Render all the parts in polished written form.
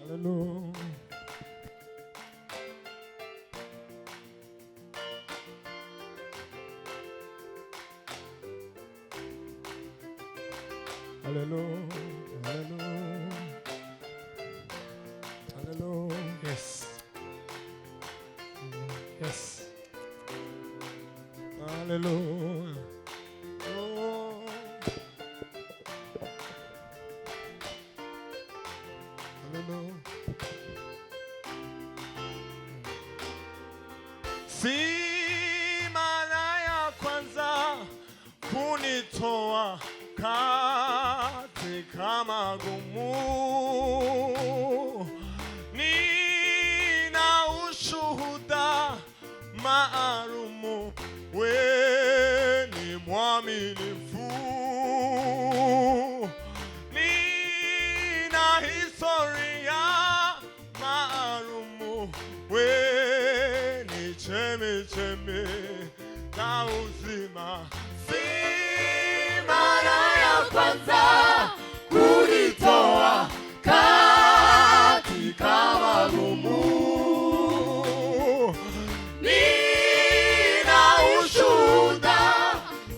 Hallelujah. Hallelujah. Hallelujah. Hallelujah. Yes. Yes. Hallelujah. Oh. Hallelujah. Si mara ya kwanza kunitoa katika magumu, nina ushuhuda maalumu, wewe ni mwaminifu. Nina historia maalumu, wewe ni chemchemi na uzima. Si mara ya kwanza kunitoa katika magumu, nina ushuhuda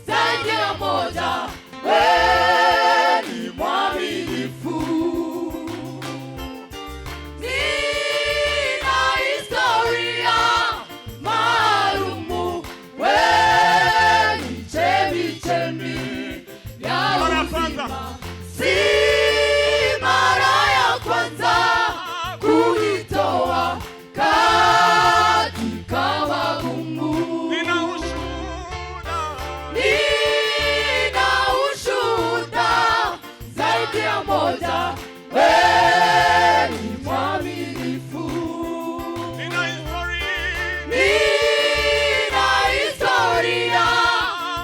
zaidi ya moja, wewe ni mwaminifu. Nina historia maalumu, wewe ni chemchemi ya uzima. Si mara ya kwanza kunitoa katika magumu, nina ushuhuda zaidi ya moja, wewe ni mwaminifu. Nina historia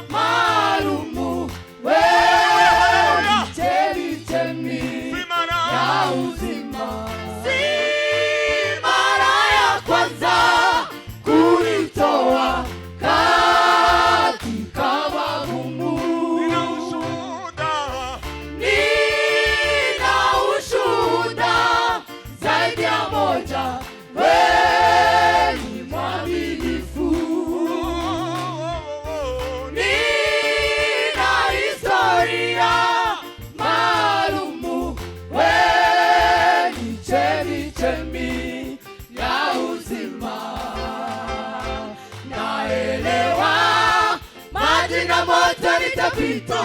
maalumu, wewe ni chemchemi ya uzima. Si mara ya kwanza kunitoa katika magumu, nina ushuhuda zaidi ya moja, wewe ni mwaminifu. Nina historia maalumu, wewe ni chemchemi ya uzima. Naelewa maji na moto nitapita,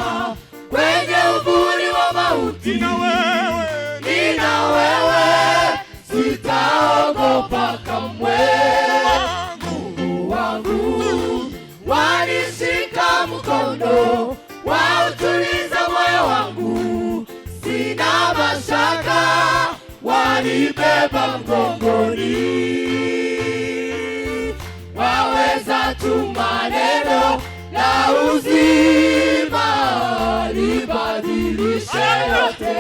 kwenye uvuli wa mauti nina wewe, sitaogopa kamwe. Mungu wangu wanishika mkono, wautuliza moyo wangu, sina mashaka, wanibeba mgongoni. Waweza tu maneno la uzima libadilishe yote.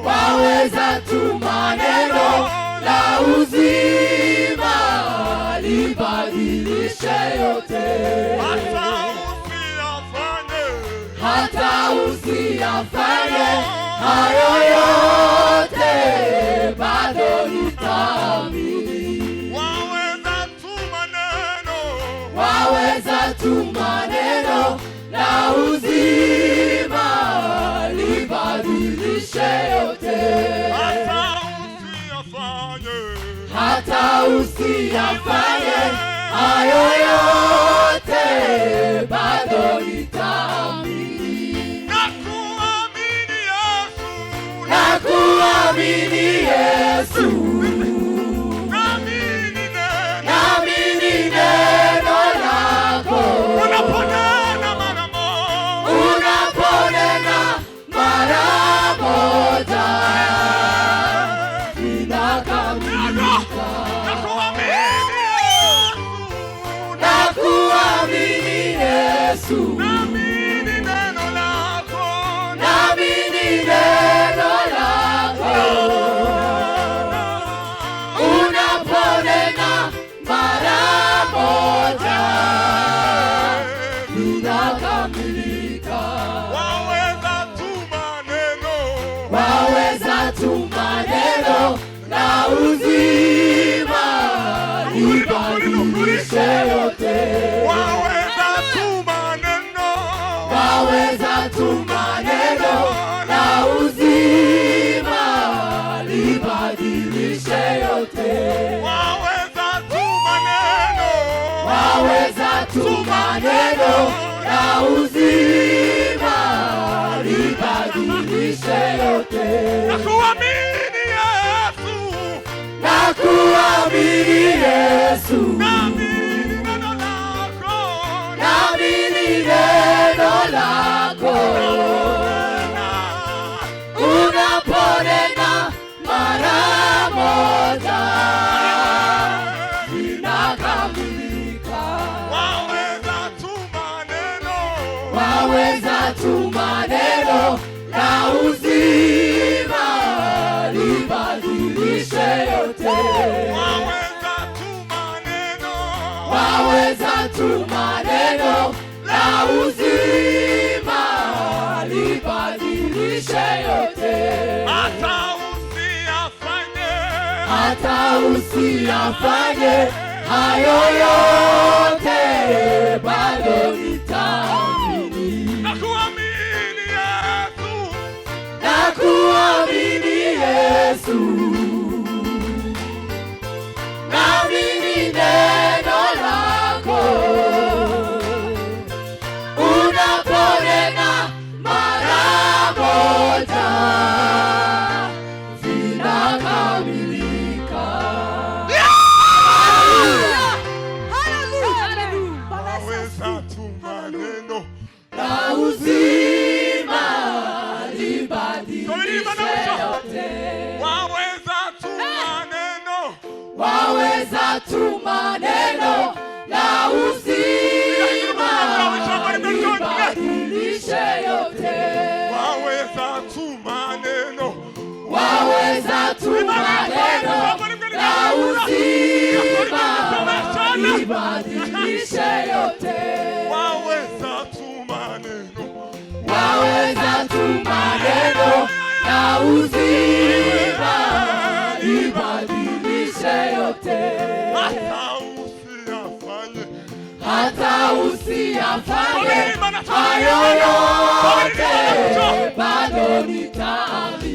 Waweza tu maneno la uzima libadilishe yote. Hata usiyafanye hayo yote, bado nitaamini. Waweza tu maneno la uzima libadilishe yote. Hata usiyafanye hayo yote, bado nitaamini. Nakuamini Yesu, naamini neno lako. Unaponena mara moja, inakamilika. Nakuamini Yesu, naamini neno lako. Unaponena mara moja, inakamilika. Waweza tu maneno uzima libadilishe yote. Nakuamini Yesu, nakuamini Yesu, naamini neno lako, naamini neno lako. Unaponena mara moja inakamilika. waweza tuma neno, Waweza tuma neno na uzima libadilishe yote. waweza tuma neno, Waweza tuma neno na uzima libadilishe yote. hata usiyafanye hayo yote, bado nitaamini. nakuamini Yesu, Nakuamini Yesu, naamini neno lako. Unaponena mara moja vinakamilika. waweza tuma neno, Na uzima libadilishe yote. waweza tuma neno, Waweza tuma neno na uzima libadilishe yote. waweza tuma neno, Waweza tuma neno na uzima libadilishe yote. waweza tuma neno, Waweza tuma neno na uzima libadilishe yote. hata usiyafanye Hata usiyafanye hayo yote, bado nitaamini.